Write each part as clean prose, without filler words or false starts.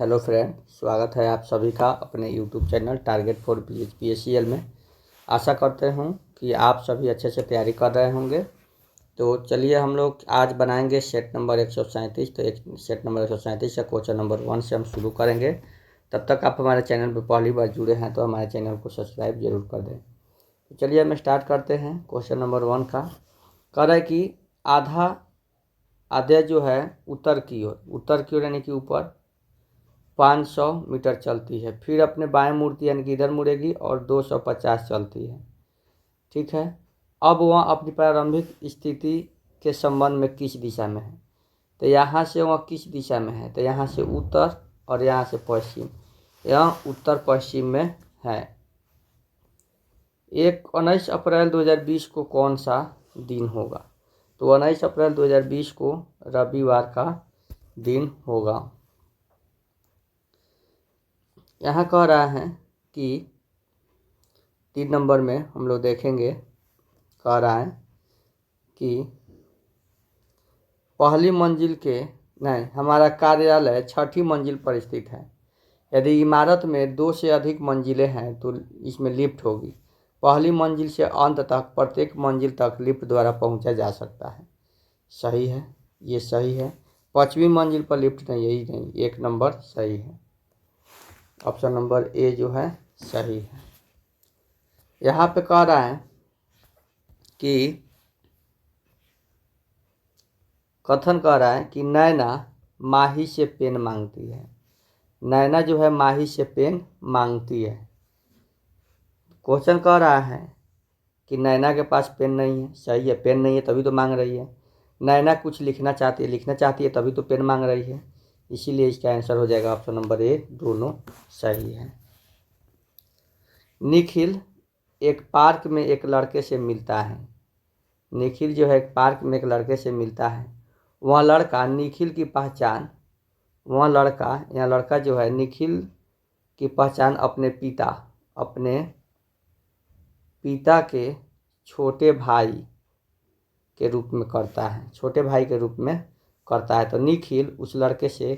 Hello friend, स्वागत है आप सभी का अपने YouTube channel target for PHPACL में। आशा करते हूँ कि आप सभी अच्छे से तैयारी कर रहे होंगे। तो चलिए हम लोग आज बनाएंगे सेट नंबर 137। तो एक सेट नंबर 137 से क्वेश्चन नंबर 1 से हम शुरू करेंगे। तब तक आप हमारे चैनल पर पहली बार जुड़े हैं तो हमारे चैनल को सब्सक्राइब जरूर कर दें। तो चलिए हम स्टार्ट करते हैं क्वेश्चन नंबर 1 का। कह रहा है कि आधा जो है उत्तर की ओर यानी कि ऊपर 500 मीटर चलती है, फिर अपने बाएं मुड़ती यानी कि इधर मुड़ेगी और 250 चलती है। ठीक है, अब वह अपनी प्रारंभिक स्थिति के संबंध में किस दिशा में है? तो यहाँ से वह किस दिशा में है? तो यहाँ से उत्तर और यहाँ से पश्चिम। यह उत्तर पश्चिम में है। 19 अप्रैल 2020 को कौन सा दिन होगा? तो 19 अप्रैल 2020 को रविवार का दिन होगा। यहाँ कह रहा है कि 3 नंबर में हम लोग देखेंगे, कह रहा है कि पहली मंजिल के नहीं, हमारा कार्यालय 6ठी मंजिल पर स्थित है। यदि इमारत में 2 से अधिक मंजिलें हैं तो इसमें लिफ्ट होगी। पहली मंजिल से अंत तक प्रत्येक मंजिल तक लिफ्ट द्वारा पहुंचा जा सकता है। सही है, ये सही है। 5वीं मंजिल पर लिफ्ट नहीं, यही नहीं, 1 नंबर सही है। ऑप्शन नंबर ए जो है सही है। यहाँ पे कह रहा है कि कथन कह रहा है कि नैना माही से पेन मांगती है। नैना जो है माही से पेन मांगती है। क्वेश्चन कह रहा है कि नैना के पास पेन नहीं है। सही है, पेन नहीं है तभी तो मांग रही है। नैना कुछ लिखना चाहती है तभी तो पेन मांग रही है। इसीलिए इसका आंसर हो जाएगा ऑप्शन नंबर ए, दोनों सही है। निखिल एक पार्क में एक लड़के से मिलता है। निखिल जो है एक पार्क में एक लड़के से मिलता है। वह लड़का निखिल की पहचान लड़का जो है निखिल की पहचान अपने पिता के छोटे भाई के रूप में करता है। तो निखिल उस लड़के से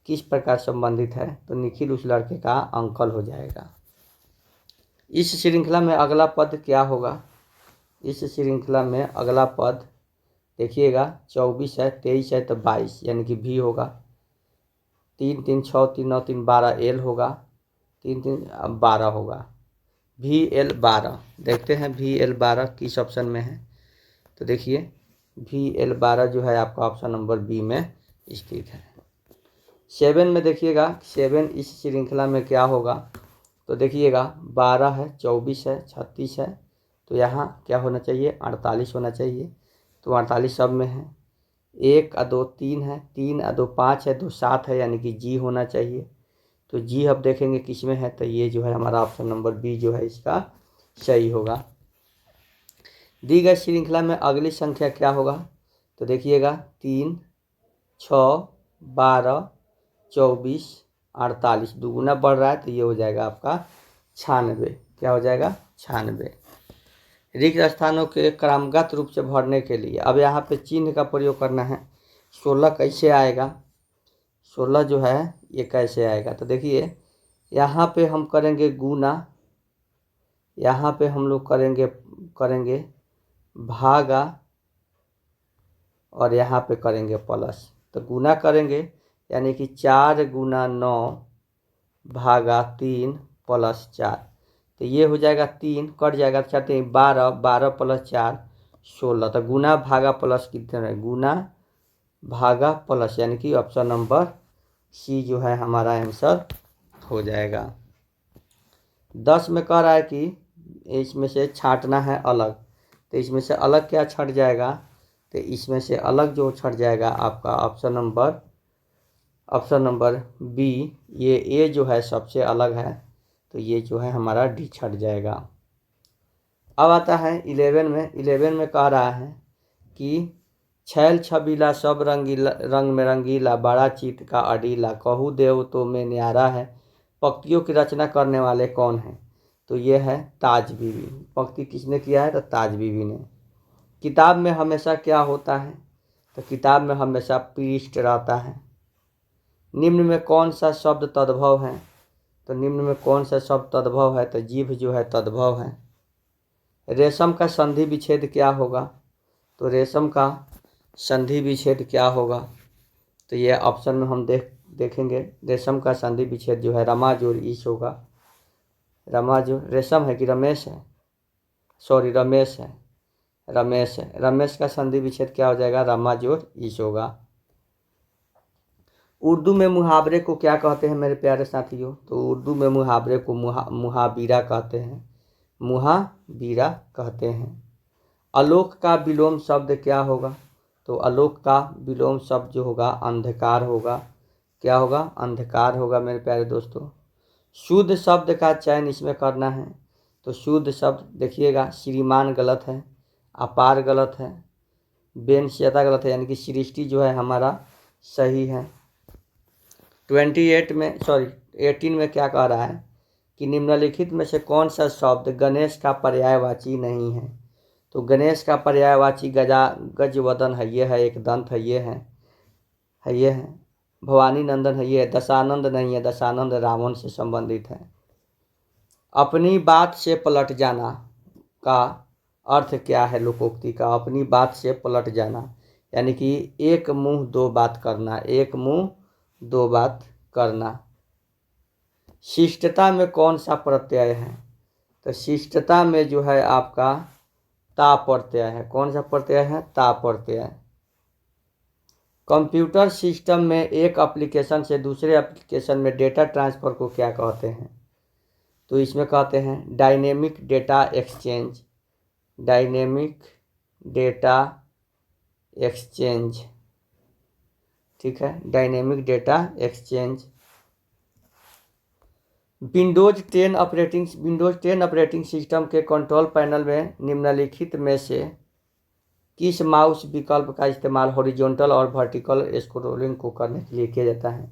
किस प्रकार संबंधित है? तो निखिल उस लड़के का अंकल हो जाएगा। इस श्रृंखला में अगला पद क्या होगा? इस श्रृंखला में अगला पद देखिएगा, 24 है, 23 है तो 22 यानी कि भी होगा। 3 3 6 3 9 3 12 एल होगा। 3 3 12 होगा। VL 12 देखते हैं VL 12 किस ऑप्शन में है। तो देखिए VL 12 जो है आपका ऑप्शन नंबर बी में स्थित है। 7 में देखिएगा, 7 इस श्रृंखला में क्या होगा? तो देखिएगा 12 है, 24 है, 36 है, तो यहाँ क्या होना चाहिए? 48 होना चाहिए। तो 48 सब में है। 1 और 2 3 है, 3 और 2 5 है, 2 7 है यानी कि जी होना चाहिए। तो जी अब देखेंगे किस में है, तो ये जो है हमारा ऑप्शन नंबर बी जो है इसका सही होगा। दी गई श्रृंखला में अगली संख्या क्या होगा? तो देखिएगा 3 6 12 24 48 दुगुना बढ़ रहा है तो ये हो जाएगा आपका 96। क्या हो जाएगा? 96। रिक्त स्थानों के क्रमगत रूप से भरने के लिए अब यहाँ पे चिन्ह का प्रयोग करना है। 16 कैसे आएगा? 16 जो है ये कैसे आएगा? तो देखिए यहाँ पे हम करेंगे गुना, यहाँ पे हम लोग करेंगे भागा और यहाँ पे करेंगे प्लस। तो गुना करेंगे यानी कि 4 गुना 9 भागा 3 प्लस 4, तो ये हो जाएगा 3 कट जाएगा, 4 12, 12 प्लस 4 16। तो गुना भागा प्लस कितने? गुना भागा प्लस यानी कि ऑप्शन नंबर सी जो है हमारा आंसर हो जाएगा। 10 में कह रहा है कि इसमें से छांटना है अलग। तो इसमें से अलग क्या छट जाएगा? तो इसमें से अलग जो छट जाएगा आपका ऑप्शन नंबर बी, ये ए जो है सबसे अलग है, तो ये जो है हमारा डी छट जाएगा। अब आता है 11 में। 11 में कह रहा है कि छैल छबीला सब रंग में रंगीला, बड़ा चित का अडीला, कहू देव तो में न्यारा है, पंक्तियों की रचना करने वाले कौन हैं? तो ये है ताज बीबी। पंक्ति किसने किया है? तो ताज बीबी ने। किताब में हमेशा क्या होता है? तो किताब में हमेशा पृष्ठ रहता है। निम्न में कौन सा शब्द तद्भव है? तो निम्न में कौन सा शब्द तद्भव है? तो जीभ जो है तद्भव है। रेशम का संधि विच्छेद क्या होगा? तो रेशम का संधि विच्छेद क्या होगा? तो ये ऑप्शन में हम देखेंगे। रेशम का संधि विच्छेद जो है रमा जोड़ ईश होगा। रमा जो रेशम है कि रमेश है? सॉरी, रमेश है। रमेश है। रमेश का संधि विच्छेद क्या हो जाएगा? रमा जोड़ ईश होगा। उर्दू में मुहावरे को क्या कहते हैं मेरे प्यारे साथियों? तो उर्दू में मुहावरे को मुहाबीरा कहते हैं। मुहाबीरा कहते हैं। आलोक का विलोम शब्द क्या होगा? तो आलोक का विलोम शब्द जो होगा अंधकार होगा। क्या होगा? अंधकार होगा मेरे प्यारे दोस्तों। शुद्ध शब्द का चयन इसमें करना है। तो शुद्ध शब्द देखिएगा, श्रीमान गलत है, अपार गलत है, बेनशियता गलत है, यानी कि सृष्टि जो है हमारा सही है। 18 में क्या कह रहा है कि निम्नलिखित में से कौन सा शब्द गणेश का पर्यायवाची नहीं है? तो गणेश का पर्यायवाची गजवदन है, ये है, एक दंत है, ये है, भवानी नंदन है, ये है, दशानंद नहीं है, दशानंद रावण से संबंधित है। अपनी बात से पलट जाना का अर्थ क्या है लोकोक्ति का? अपनी बात से पलट जाना यानी कि एक मुंह दो बात करना, एक मुंह दो बात करना। शिष्टता में कौन सा प्रत्यय है? तो शिष्टता में जो है आपका ता प्रत्यय है। कौन सा प्रत्यय है? ता प्रत्यय। कंप्यूटर सिस्टम में एक एप्लीकेशन से दूसरे एप्लीकेशन में डेटा ट्रांसफ़र को क्या कहते हैं? तो इसमें कहते हैं dynamic data exchange. Dynamic data exchange, ठीक है, dynamic data exchange. Windows 10 operating system के कंट्रोल पैनल में निम्नलिखित में से किस माउस विकल्प का इस्तेमाल हॉरिजॉन्टल और वर्टिकल स्क्रॉलिंग को करने के लिए किया जाता है?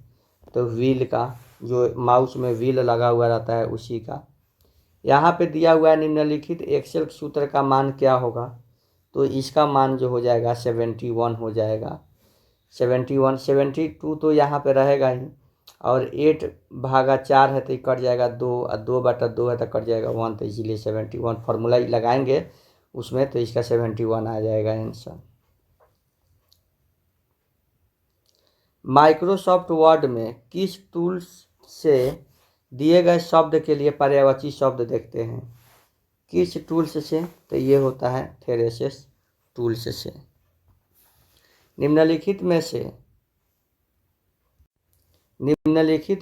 तो व्हील का, जो माउस में व्हील लगा हुआ रहता है उसी का। यहाँ पे दिया हुआ है निम्नलिखित एक्सेल सूत्र का मान क्या होगा? तो इसका मान जो हो जाएगा 71 हो जाएगा। 72 तो यहाँ पे रहेगा ही, और 8/4 है तो कट जाएगा 2, और 2/2 है तो कट जाएगा 1, तो इसीलिए 71 फार्मूला लगाएंगे उसमें, तो इसका 71 आ जाएगा आंसर। माइक्रोसॉफ्ट वर्ड में किस टूल्स से दिए गए शब्द के लिए पर्यायवाची शब्द देखते हैं? किस टूल्स से? तो ये होता है थेरेसिस टूल्स से। निम्नलिखित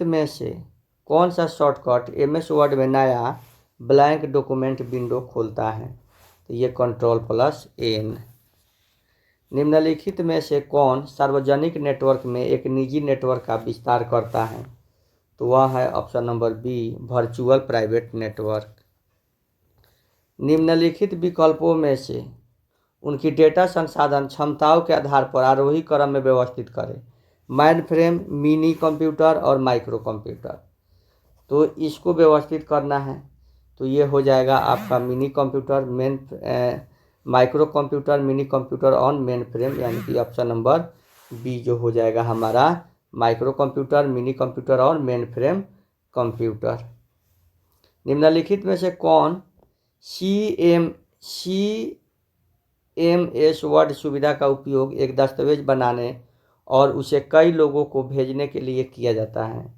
में से कौन सा शॉर्टकट एमएस वर्ड में नया ब्लैंक डॉक्यूमेंट विंडो खोलता है? तो ये Ctrl+N। निम्नलिखित में से कौन सार्वजनिक नेटवर्क में एक निजी नेटवर्क का विस्तार करता है? तो वह है option number B, virtual private network. निम्नलिखित विकल्पों में से उनकी डेटा संसाधन क्षमताओं के आधार पर आरोही क्रम में व्यवस्थित करें। मैन फ्रेम, मिनी कंप्यूटर और माइक्रो कंप्यूटर। तो इसको व्यवस्थित करना है तो ये हो जाएगा आपका mini computer, micro computer, mini computer on main frame, यानी कि ऑप्शन नंबर बी जो हो जाएगा हमारा माइक्रो कंप्यूटर, मिनी कंप्यूटर और मेन फ्रेम कंप्यूटर। निम्नलिखित में से कौन CMS वर्ड सुविधा का उपयोग एक दस्तावेज बनाने और उसे कई लोगों को भेजने के लिए किया जाता है?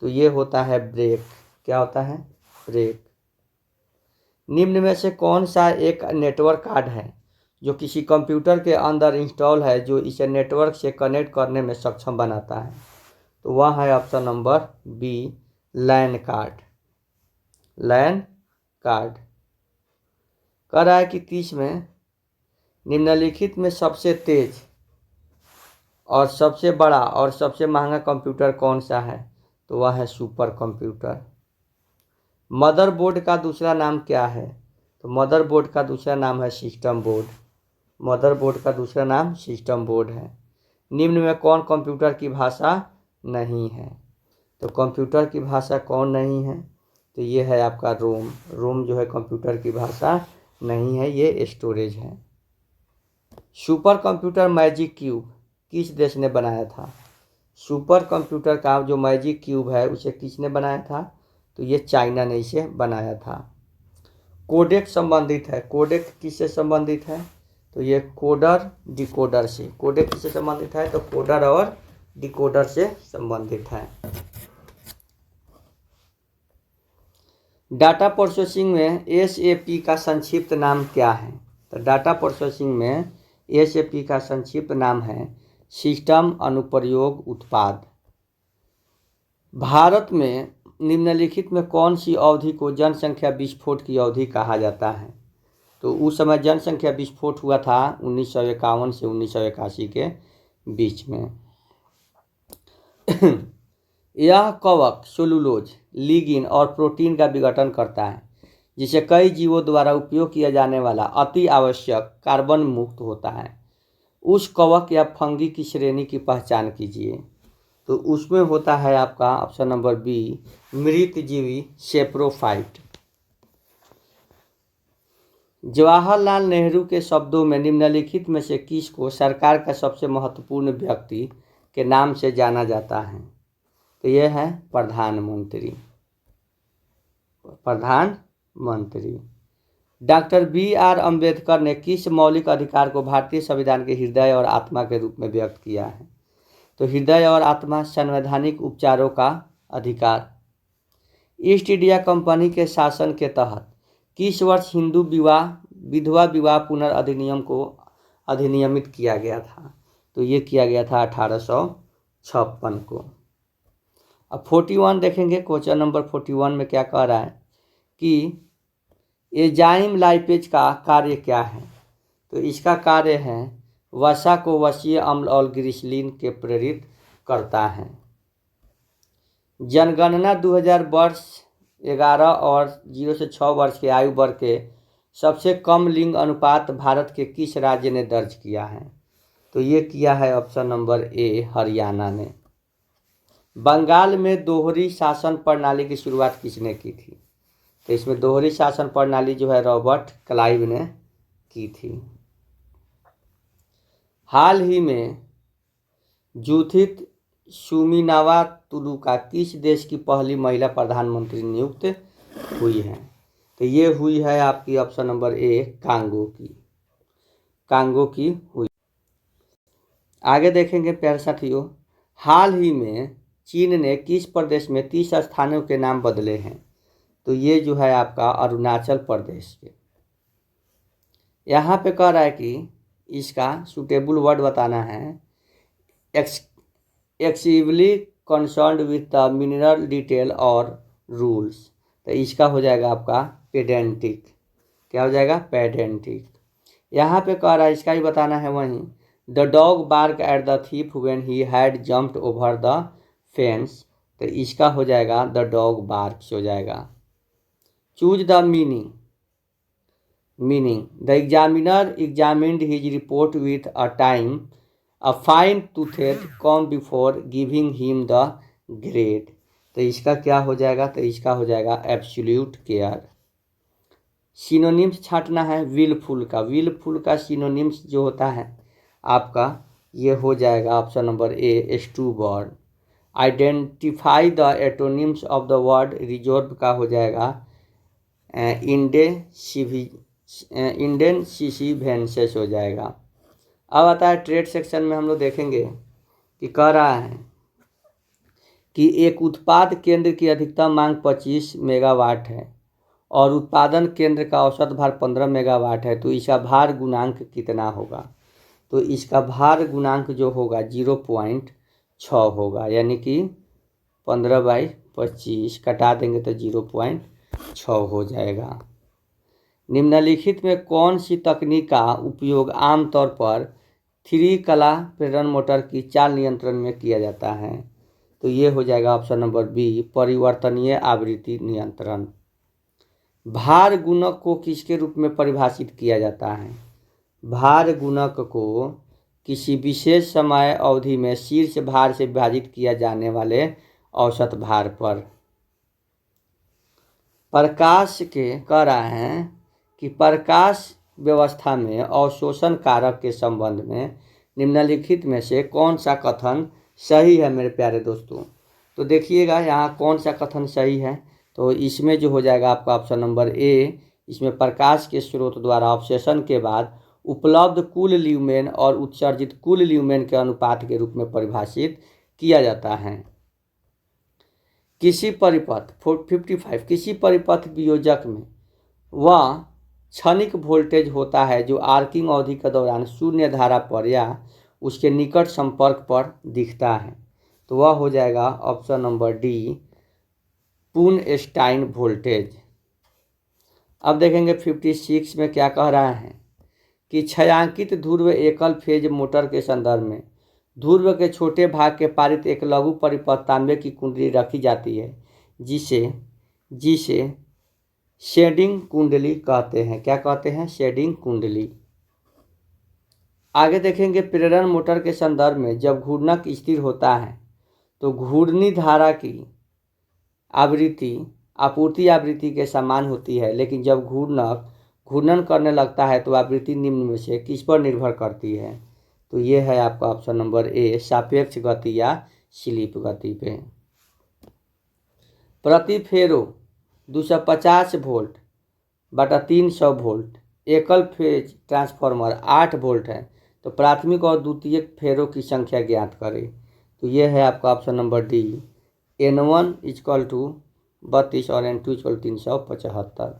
तो ये होता है ब्रेक। क्या होता है? ब्रेक। निम्न में से कौन सा एक नेटवर्क कार्ड है जो किसी कंप्यूटर के अंदर इंस्टॉल है जो इसे नेटवर्क से कनेक्ट करने में सक्षम बनाता है? तो वह है ऑप्शन नंबर बी, लैन कार्ड। लैन कार्ड। कह रहा है कि 30 में निम्नलिखित में सबसे तेज और सबसे बड़ा और सबसे महंगा कंप्यूटर कौन सा है? तो वह है सुपर कंप्यूटर। मदरबोर्ड का दूसरा नाम क्या है? तो मदरबोर्ड का दूसरा नाम है सिस्टम बोर्ड। मदरबोर्ड का दूसरा नाम सिस्टम बोर्ड है। निम्न में कौन कंप्यूटर की भाषा नहीं है? तो कंप्यूटर की भाषा कौन नहीं है? तो ये है आपका रोम। रोम जो है कंप्यूटर की भाषा नहीं है, ये स्टोरेज है। सुपर कंप्यूटर मैजिक क्यूब किस देश ने बनाया था? सुपर कंप्यूटर का जो मैजिक क्यूब है उसे किसने बनाया था? तो ये चाइना ने इसे बनाया था। कोडेक संबंधित है, कोडेक किससे संबंधित है? तो ये कोडर डिकोडर से। कोडेक किससे संबंधित है? तो कोडर और डिकोडर से संबंधित है। डाटा प्रोसेसिंग में एसएपी का संक्षिप्त नाम क्या है? तो डाटा प्रोसेसिंग में एसएपी का संक्षिप्त नाम है सिस्टम अनुप्रयोग उत्पाद। भारत में निम्नलिखित में कौन सी अवधि को जनसंख्या विस्फोट की अवधि कहा जाता है? तो उस समय जनसंख्या विस्फोट हुआ था 1951 से 1981 के बीच में। यह कवक सेलुलोज, लिग्निन और प्रोटीन का विघटन करता है, जिसे कई जीवों द्वारा उपयोग किया जाने वाला अति आवश्यक कार्बन मुक्त होता है। उस कवक या फंगी की श्रेणी की पहचान कीजिए। तो उसमें होता है आपका ऑप्शन नंबर बी, मृतजीवी सेप्रोफाइट। जवाहरलाल नेहरू के शब्दों में निम्नलिखित में से किसको सरकार का सबसे महत्वपूर्ण व्यक्ति के नाम से जाना जाता है? तो यह है प्रधानमंत्री। प्रधानमंत्री। Doctor B R. अम्बेडकर ने किस मौलिक अधिकार को भारतीय संविधान के हृदय और आत्मा के रूप में व्यक्त किया है? तो हृदय और आत्मा संवैधानिक उपचारों का अधिकार। ईस्ट इंडिया कंपनी के शासन के तहत किस वर्ष हिंदू विधवा विवाह पुनर्अधिनियम को अधिनियमित किया गया था? तो ये किया गया था 1856 को। अब 41 देखेंगे, क्वेश्चन नंबर 41 में क्या कह रहा है कि एंजाइम लाइपेज का कार्य क्या है? तो इसका कार्य है वसा को वसीय अम्ल और ग्लिसरीन के प्रेरित करता है। जनगणना 2000 वर्ष 11 और 0 से 6 वर्ष के आयु वर्ग के सबसे कम लिंग अनुपात भारत के किस राज्य ने दर्ज किया है? तो ये किया है ऑप्शन नंबर ए, हरियाणा ने। बंगाल में दोहरी शासन प्रणाली की शुरुआत किसने की थी? तो इसमें दोहरी शासन प्रणाली जो है रॉबर्ट क्लाइव ने की थी। हाल ही में जूथित सुमिनावा तुलुका किस देश की पहली महिला प्रधानमंत्री नियुक्त हुई है? तो ये हुई है आपकी ऑप्शन नंबर ए, कांगो की हुई। आगे देखेंगे प्यारे साथियों, हाल ही में चीन ने किस प्रदेश में 30 स्थानों के नाम बदले हैं? तो ये जो है आपका अरुणाचल प्रदेश के। यहाँ पे कह रहा है कि इसका सुटेबल वर्ड बताना है। Exclusively concerned with the mineral detail और रूल्स। तो इसका हो जाएगा आपका पेडेंटिक। क्या हो जाएगा? पेडेंटिक। यहाँ पे कह रहा है इसका ही बताना है वहीं। The dog bark at the thief when he had jumped over the fence. तो इसका हो जाएगा द डॉग बार्क्स हो जाएगा। Choose the meaning. The examiner examined his report with a time a fine toothed comb before giving him the grade. तो इसका क्या हो जाएगा? तो इसका हो जाएगा एब्सोल्यूट केयर। सिनोनिम्स छांटना है विलफुल का। विलफुल का सिनोनिम्स जो होता है आपका ये हो जाएगा option number A, stubborn. Identify the antonyms of the word reserve का हो जाएगा इंडेंसिसिवेंसेस हो जाएगा। अब आता है ट्रेड सेक्शन में हम लोग देखेंगे कि कह रहा है कि एक उत्पाद केंद्र की अधिकतम मांग 25 मेगावाट है और उत्पादन केंद्र का औसत भार 15 मेगावाट है, तो इसका भार गुणांक कितना होगा? तो इसका भार गुणांक जो होगा 0.6 होगा, यानी कि 15/25 कटा देंगे तो 0.6 हो जाएगा। निम्नलिखित में कौन सी तकनीक का उपयोग आमतौर पर 3 कला प्रेरण मोटर की चाल नियंत्रण में किया जाता है? तो ये हो जाएगा ऑप्शन नंबर बी, परिवर्तनीय आवृत्ति नियंत्रण। भार गुणक को किसके रूप में परिभाषित किया जाता है? भार गुणक को किसी विशेष समय अवधि में शीर्ष भार से विभाजित किया जाने वाले औसत भार पर। प्रकाश के कह रहा है कि प्रकाश व्यवस्था में अवशोषण कारक के संबंध में निम्नलिखित में से कौन सा कथन सही है मेरे प्यारे दोस्तों। तो देखिएगा यहाँ कौन सा कथन सही है। तो इसमें जो हो जाएगा आपका ऑप्शन नंबर ए, इसमें प्रकाश के स्रोत द्वारा अवशोषण के बाद उपलब्ध कुल ल्यूमेन और उत्सर्जित कुल ल्यूमेन के अनुपात के रूप में परिभाषित किया जाता है। किसी परिपथ 55 किसी परिपथ वियोजक में वह क्षणिक वोल्टेज होता है जो आर्किंग अवधि के दौरान शून्य धारा पर या उसके निकट संपर्क पर दिखता है। तो वह हो जाएगा ऑप्शन नंबर डी, पुनस्टाइन वोल्टेज। अब देखेंगे 56 में क्या कह रहा है कि छायांकित ध्रुव एकल फेज मोटर के संदर्भ में ध्रुव के छोटे भाग के पारित एक लघु परिपथ तांबे की कुंडली रखी जाती है जिसे जिसे शेडिंग कुंडली कहते हैं। क्या कहते हैं? शेडिंग कुंडली। आगे देखेंगे प्रेरण मोटर के संदर्भ में जब घूर्णक स्थिर होता है तो घूर्णी धारा की आवृत्ति आपूर्ति आवृत्ति के समान होती है, लेकिन जब घूर्णक घूर्णन करने लगता है तो आवृत्ति निम्न में से किस पर निर्भर करती है? तो ये है आपका ऑप्शन नंबर ए, सापेक्ष गति या स्लिप गति पे। प्रति फेरो 250 वोल्ट बटा 300 वोल्ट एकल फेज ट्रांसफार्मर 8 वोल्ट है, तो प्राथमिक और द्वितीयक फेरों की संख्या ज्ञात करें। तो ये है आपका ऑप्शन नंबर डी, N1 = 32 और N2 = 375।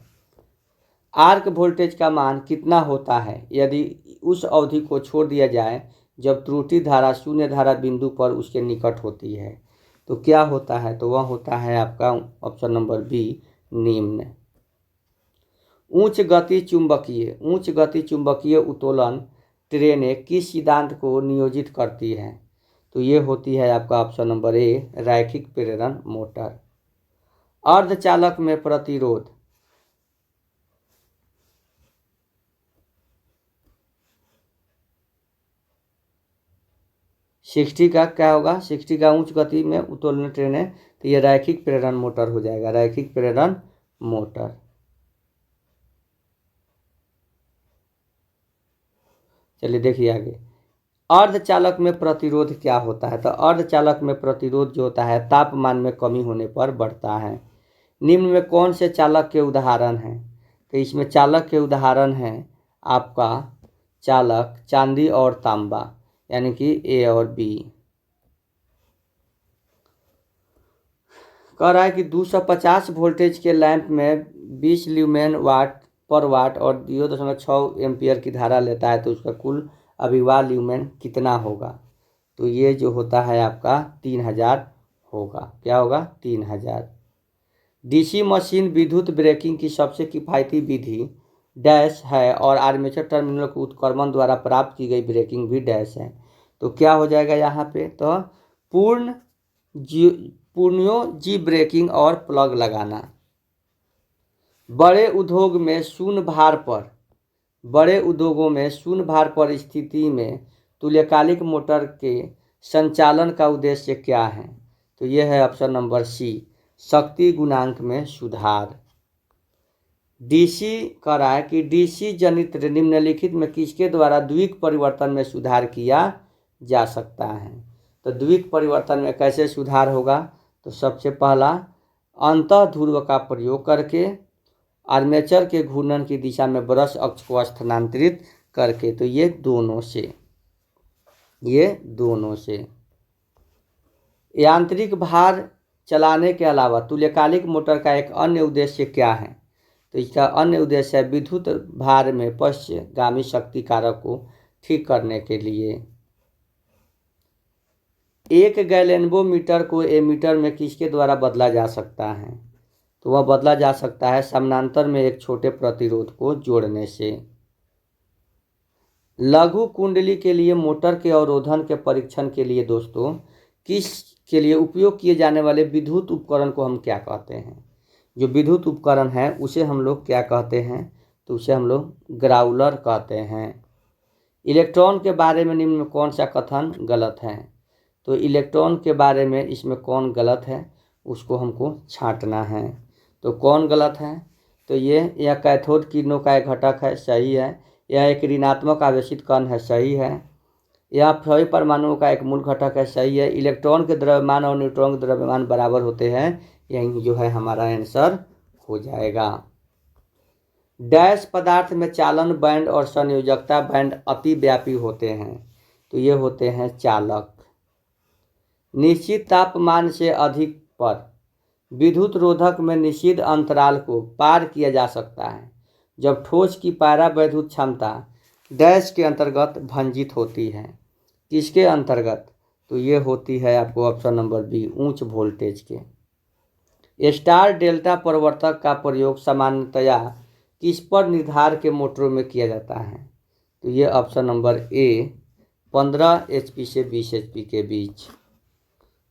आर्क वोल्टेज का मान कितना होता है यदि उस अवधि को छोड़ दिया जाए जब त्रुटि धारा शून्य धारा बिंदु पर उसके निकट होती है? तो क्या होता है? तो वह होता है आपका ऑप्शन नंबर बी, निम्न। उच्च गति चुंबकीय उत्तोलन ट्रेनें किस सिद्धांत को नियोजित करती है? तो ये होती है आपका ऑप्शन नंबर ए, रैखिक प्रेरण मोटर। अर्धचालक में प्रतिरोध 60 का क्या होगा? 60 का उच्च गति में उत्तोलन ट्रेनें, तो ये रैखिक प्रेरण मोटर हो जाएगा, रैखिक प्रेरण मोटर। चलिए देखिए आगे, अर्धचालक में प्रतिरोध क्या होता है? तो अर्धचालक में प्रतिरोध जो होता है तापमान में कमी होने पर बढ़ता है। निम्न में कौन से चालक के उदाहरण हैं? तो इसमें चालक के उदाहरण हैं आपका चालक चांदी और तांबा, यानी कि ए और बी। कह रहा है कि 250 वोल्टेज के लैंप में 20 ल्यूमेन वाट पर वाट और 0.6 एम्पियर की धारा लेता है, तो उसका कुल अभिवाह ल्यूमेन कितना होगा? तो ये जो होता है आपका 3000 होगा। क्या होगा? 3000। डीसी मशीन विद्युत ब्रेकिंग की सबसे किफ़ायती विधि डैश है और आर्मेचर टर्मिनल के उत्क्रमण द्वारा प्राप्त की गई ब्रेकिंग भी डैश है। तो क्या हो जाएगा यहाँ पे? तो पूर्णो जी ब्रेकिंग और प्लग लगाना। बड़े उद्योगों में शून्य भार पर स्थिति में तुल्यकालिक मोटर के संचालन का उद्देश्य क्या है? तो यह है ऑप्शन नंबर सी, शक्ति गुणांक में सुधार। डीसी कह रहा है कि डीसी जनित निम्नलिखित में किसके द्वारा द्विक परिवर्तन में सुधार किया जा सकता है? तो द्विक परिवर्तन में कैसे सुधार होगा? तो सबसे पहला अंतः ध्रुव का प्रयोग करके आर्मेचर के घूर्णन की दिशा में ब्रश अक्ष को स्थानांतरित करके। तो ये दोनों से यांत्रिक भार चलाने के अलावा तुल्यकालिक मोटर का एक अन्य उद्देश्य क्या है? तो इसका अन्य उद्देश्य है विद्युत भार में पश्चगामी शक्ति कारक को ठीक करने के लिए। एक गैलेन्वोमीटर को एमीटर में किसके द्वारा बदला जा सकता है? तो वह बदला जा सकता है समानांतर में एक छोटे प्रतिरोध को जोड़ने से। लघु कुंडली के लिए मोटर के अवरोधन के परीक्षण के लिए दोस्तों किस के लिए उपयोग किए जाने वाले विद्युत उपकरण को हम क्या कहते हैं? जो विद्युत उपकरण है उसे हम लोग क्या कहते हैं? तो उसे हम लोग ग्राउलर कहते हैं। इलेक्ट्रॉन के बारे में निम्न में कौन सा कथन गलत है? तो इलेक्ट्रॉन के बारे में इसमें कौन गलत है उसको हमको छांटना है। तो कौन गलत है? तो यह कैथोड किरणों का एक घटक है, सही है। यह एक ऋणात्मक आवेशित कण है, सही है। यह सभी परमाणुओं का एक मूल घटक है, सही है। इलेक्ट्रॉन के द्रव्यमान और न्यूट्रॉन के द्रव्यमान बराबर होते हैं, यही जो है हमारा आंसर हो जाएगा। डैश पदार्थ में चालन बैंड और संयोजकता बैंड अतिव्यापी होते हैं, तो ये होते हैं चालक। निश्चित तापमान से अधिक पर विद्युत रोधक में निषिद्ध अंतराल को पार किया जा सकता है जब ठोस की पारावैद्युत क्षमता डैश के अंतर्गत भंजित होती है। किसके अंतर्गत? तो ये होती है आपको ऑप्शन नंबर बी, उच्च वोल्टेज के। स्टार डेल्टा परिवर्तक का प्रयोग सामान्यतया किस पर निर्धार के मोटरों में किया जाता है? तो ये ऑप्शन नंबर ए, 15 HP से 20 HP के बीच।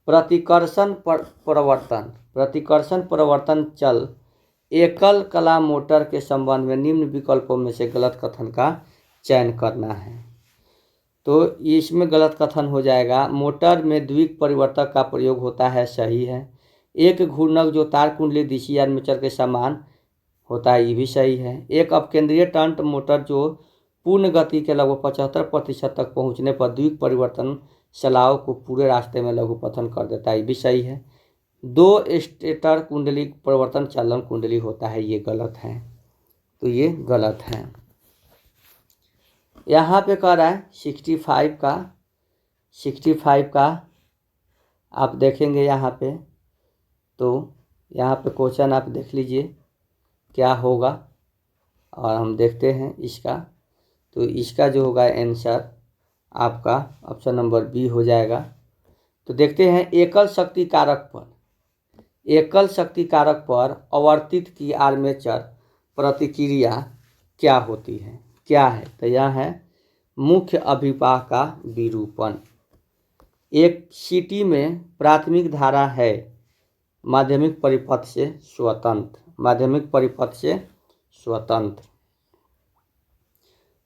प्रतिकर्षण परिवर्तन चल एकल कला मोटर के संबंध में निम्न विकल्पों में से गलत कथन का चयन करना है। तो इसमें गलत कथन हो जाएगा, मोटर में द्विक परिवर्तक का प्रयोग होता है, सही है। एक घूर्णक जो तार कुंडली डीसी आर्मेचर के समान होता है, ये भी सही है। एक अपकेंद्रीय टर्न मोटर जो पूर्ण गति के लगभग 75% तक पहुंचने पर द्विक परिवर्तन सलाव को पूरे रास्ते में लघुपथन कर देता है, ये भी सही है। 2 स्टेटर कुंडली परिवर्तन चालन कुंडली होता है, ये गलत है, तो ये गलत है। यहाँ पे कह रहा है 65 का आप देखेंगे यहाँ पे, तो यहाँ पे क्वेश्चन आप देख लीजिए क्या होगा, और हम देखते हैं इसका। तो इसका जो होगा आंसर आपका ऑप्शन नंबर बी हो जाएगा। तो देखते हैं, एकल शक्ति कारक पर आवर्तित की आर्मेचर प्रतिक्रिया क्या होती है, क्या है? तो यह है मुख्य अभिवाह का विरूपण। एक सीटी में प्राथमिक धारा है माध्यमिक परिपथ से स्वतंत्र।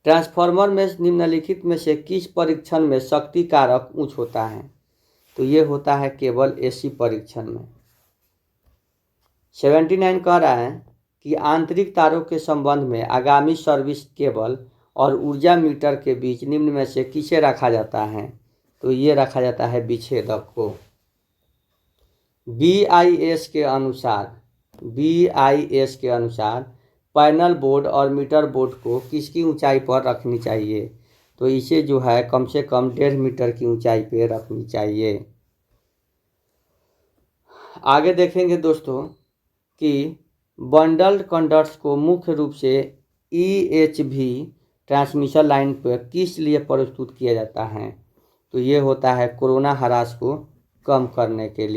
ट्रांसफार्मर में निम्नलिखित में से किस परीक्षण में शक्ति कारक उच्च होता है? तो ये होता है केवल एसी परीक्षण में। 79 कह रहा है कि आंतरिक तारों के संबंध में आगामी सर्विस केबल और ऊर्जा मीटर के बीच निम्न में से किसे रखा जाता है? तो ये रखा जाता है विच्छेदक को। BIS के अनुसार पैनल बोर्ड और मीटर बोर्ड को किसकी ऊंचाई पर रखनी चाहिए? तो इसे जो है कम से कम 1.5 मीटर की ऊंचाई पे रखनी चाहिए। आगे देखेंगे दोस्तों कि बंडल्ड कंडक्टर्स को मुख्य रूप से EHV ट्रांसमिशन लाइन पर किस लिए प्रस्तुत किया जाता है? तो ये होता है कोरोना हरास को कम करने के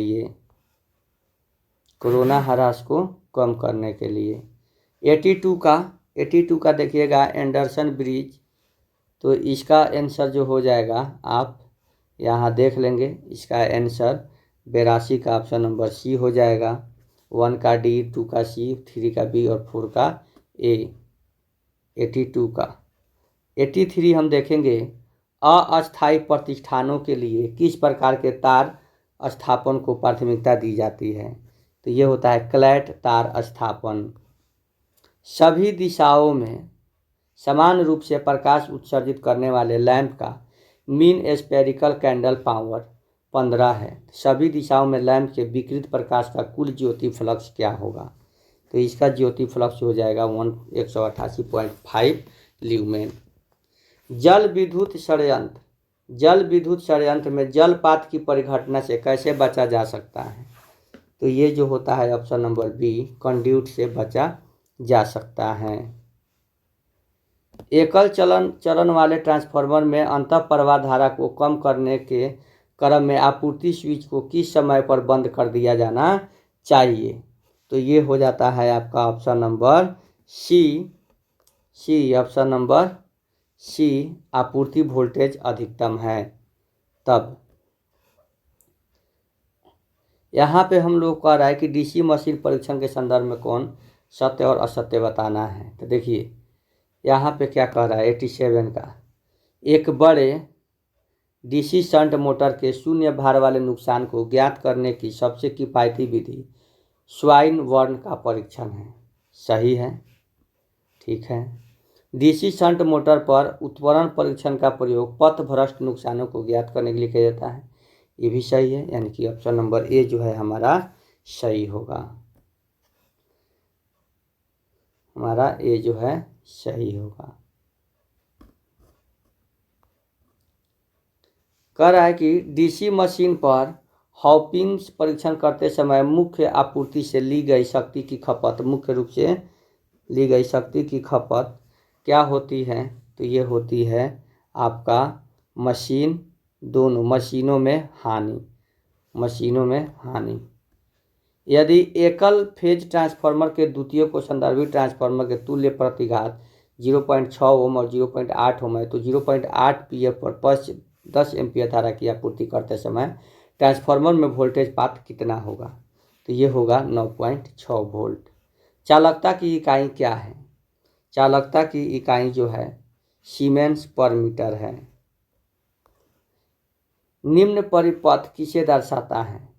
लिए। 82 का देखिएगा एंडरसन ब्रिज, तो इसका आंसर जो हो जाएगा आप यहाँ देख लेंगे, इसका आंसर 82 का ऑप्शन नंबर सी हो जाएगा। 1 का डी, 2 का सी, 3 का बी और 4 का ए। 83 हम देखेंगे, अस्थायी प्रतिष्ठानों के लिए किस प्रकार के तार स्थापन को प्राथमिकता दी जाती है? तो ये होता है क्लैट तार स्थापन। सभी दिशाओं में समान रूप से प्रकाश उत्सर्जित करने वाले लैंप का मीन स्फेरिकल कैंडल पावर 15 है। सभी दिशाओं में लैंप के विकृत प्रकाश का कुल ज्योति फ्लक्स क्या होगा? तो इसका ज्योति फ्लक्स हो जाएगा 188.5 ल्यूमेन। जल विद्युत षड्यंत्र में जलपात की परिघटना से कैसे बचा जा सकता है? तो ये जो होता है ऑप्शन नंबर बी, कंड्यूट से बचा जा सकता है। एकल चरण वाले ट्रांसफार्मर में अंतः प्रवाह धारा को कम करने के क्रम में आपूर्ति स्विच को किस समय पर बंद कर दिया जाना चाहिए? तो ये हो जाता है आपका option number C, option number C, आपूर्ति वोल्टेज अधिकतम है तब। यहाँ पे हम लोग कह रहा है कि डीसी मशीन परीक्षण के संदर्भ में कौन सत्य और असत्य बताना है। तो देखिए यहाँ पे क्या कह रहा है 87 का, एक बड़े डीसी शंट मोटर के शून्य भार वाले नुकसान को ज्ञात करने की सबसे किफ़ायती विधि स्वाइन वर्न का परीक्षण है। सही है, ठीक है। डीसी शंट मोटर पर उत्वरण परीक्षण का प्रयोग पथ भ्रष्ट नुकसानों को ज्ञात करने के लिए किया जाता है। ये भी सही है, यानी कि ऑप्शन नंबर ए जो है हमारा सही होगा। हमारा ए जो है सही होगा। कह रहा है कि डीसी मशीन पर हॉपिंग परीक्षण करते समय मुख्य आपूर्ति से ली गई शक्ति की खपत, मुख्य रूप से ली गई शक्ति की खपत क्या होती है? तो ये होती है आपका मशीन, दोनों मशीनों में हानि। यदि एकल फेज ट्रांसफार्मर के द्वितीय को संदर्भित ट्रांसफार्मर के तुल्य प्रतिघात 0.6 ओम और 0.8 ओम है तो 0.8 पीएफ पर 10 एम्पियर धारा की आपूर्ति करते समय ट्रांसफार्मर में वोल्टेज पात कितना होगा? तो ये होगा 9.6 वोल्ट। चालकता की इकाई क्या है? चालकता की इकाई जो है सीमेंस पर मीटर है। निम्न परिपथ किसे दर्शाता है?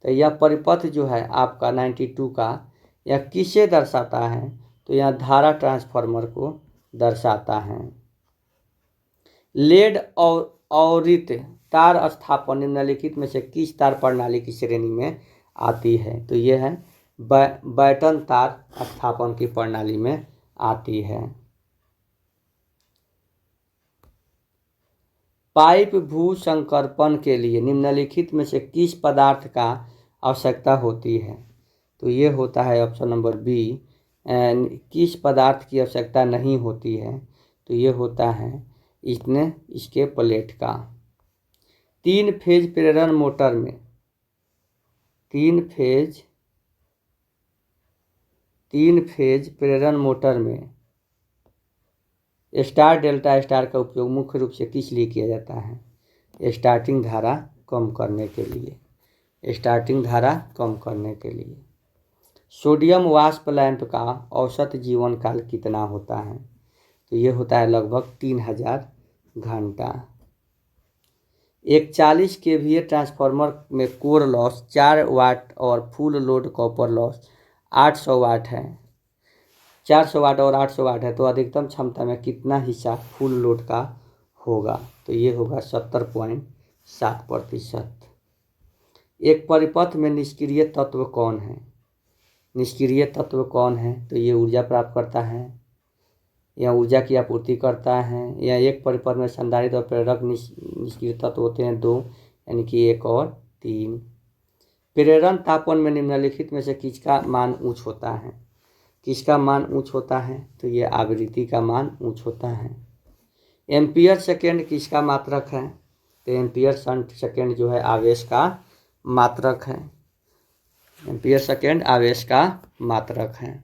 तो यह परिपथ जो है आपका 92 का यह किसे दर्शाता है? तो यह धारा ट्रांसफार्मर को दर्शाता है। लेड और आवृत तार स्थापन निम्नलिखित में से किस तार प्रणाली की श्रेणी में आती है? तो यह है बैटन तार स्थापन की प्रणाली में आती है। पाइप भू संकर्पण के लिए निम्नलिखित में से किस पदार्थ का आवश्यकता होती है? तो ये होता है ऑप्शन नंबर बी, किस पदार्थ की आवश्यकता नहीं होती है? तो ये होता है इसके प्लेट का। तीन फेज प्रेरण मोटर में स्टार डेल्टा स्टार का उपयोग मुख्य रूप से किस लिए किया जाता है? स्टार्टिंग धारा कम करने के लिए। सोडियम वाष्प लैंप का औसत जीवन काल कितना होता है? तो ये होता है लगभग 3000 घंटा। एक 40 kVA ट्रांसफार्मर में कोर लॉस 4 वाट और फुल लोड कॉपर लॉस 800 वाट है। 400 वाट और 800 वाट है तो अधिकतम क्षमता में कितना हिस्सा फुल लोड का होगा? तो ये होगा 70.7%। एक परिपथ में निष्क्रिय तत्व कौन है? तो ये ऊर्जा प्राप्त करता है या ऊर्जा की आपूर्ति करता है, या एक परिपथ में संधारित्र और प्रेरक निष्क्रिय तत्व होते हैं 2, यानी कि 1 और 3। प्रेरण तापन में निम्नलिखित में से किसका मान उच्च होता है? तो ये आवृत्ति का मान उच्च होता है। एम्पियर सेकेंड किसका मात्रक है? तो एम्पियर सेकेंड जो है आवेश का मात्रक है।